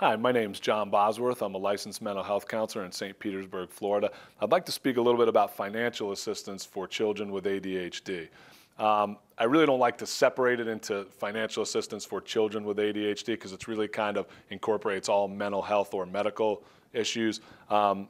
Hi, my name's John Bosworth. I'm a licensed mental health counselor in St. Petersburg, Florida. I'd like to speak a little bit about financial assistance for children with ADHD. I really don't like to separate it into financial assistance for children with ADHD because it's really kind of incorporates all mental health or medical issues. But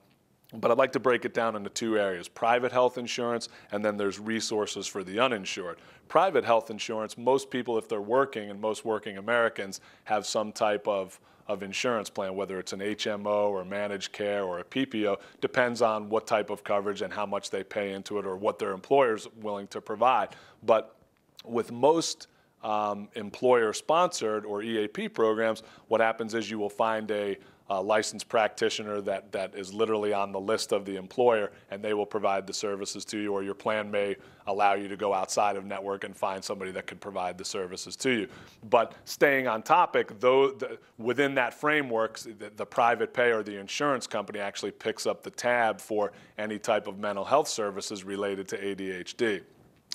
I'd like to break it down into two areas: private health insurance, and then there's resources for the uninsured. Private health insurance, most people, if they're working, and most working Americans, have some type of insurance plan, whether it's an HMO or managed care or a PPO, depends on what type of coverage and how much they pay into it or what their employer's willing to provide. But with most employer-sponsored or EAP programs, what happens is you will find a licensed practitioner that is literally on the list of the employer, and they will provide the services to you, or your plan may allow you to go outside of network and find somebody that could provide the services to you. But staying on topic, though, within that framework, the private pay or the insurance company actually picks up the tab for any type of mental health services related to ADHD.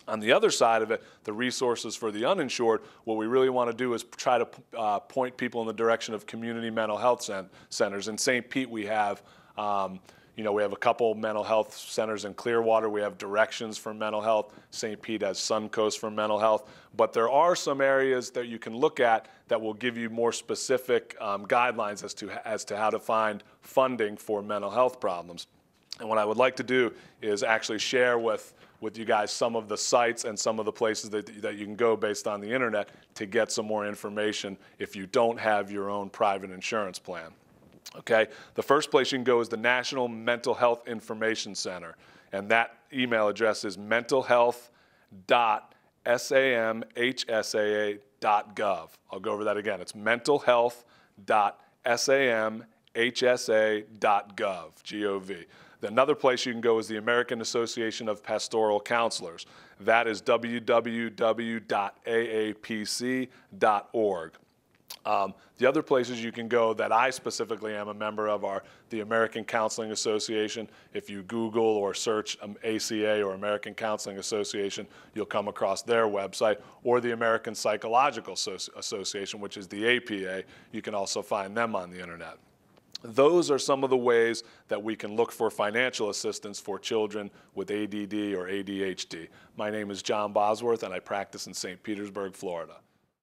On the other side of it, the resources for the uninsured, what we really want to do is try to point people in the direction of community mental health centers. In St. Pete, we have, we have a couple mental health centers in Clearwater. We have Directions for mental health. St. Pete has Suncoast for mental health. But there are some areas that you can look at that will give you more specific guidelines as to how to find funding for mental health problems. And what I would like to do is actually share with you guys some of the sites and some of the places that you can go based on the internet to get some more information if you don't have your own private insurance plan. Okay, the first place you can go is the National Mental Health Information Center, and that email address is mentalhealth.samhsaa.gov. I'll go over that again. It's mentalhealth.samhsa.gov, G-O-V. Another place you can go is the American Association of Pastoral Counselors. That is www.aapc.org. The other places you can go that I specifically am a member of are the American Counseling Association. If you Google or search ACA or American Counseling Association, you'll come across their website, or the American Psychological Association, which is the APA. You can also find them on the internet. Those are some of the ways that we can look for financial assistance for children with ADD or ADHD. My name is John Bosworth, and I practice in St. Petersburg, Florida.